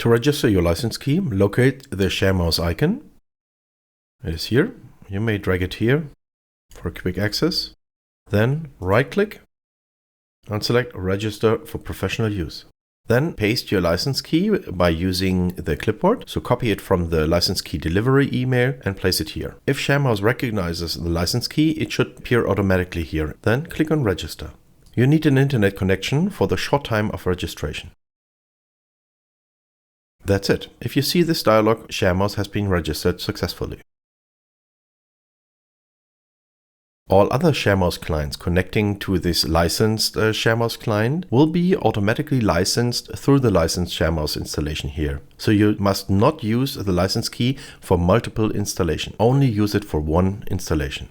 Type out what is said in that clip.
To register your license key, locate the ShareMouse icon. It is here. You may drag it here for quick access. Then right-click and select Register for Professional Use. Then paste your license key by using the clipboard. So copy it from the license key delivery email and place it here. If ShareMouse recognizes the license key, it should appear automatically here. Then click on Register. You need an internet connection for the short time of registration. That's it. If you see this dialog, ShareMouse has been registered successfully. All other ShareMouse clients connecting to this licensed ShareMouse client will be automatically licensed through the licensed ShareMouse installation here. So you must not use the license key for multiple installation. Only use it for one installation.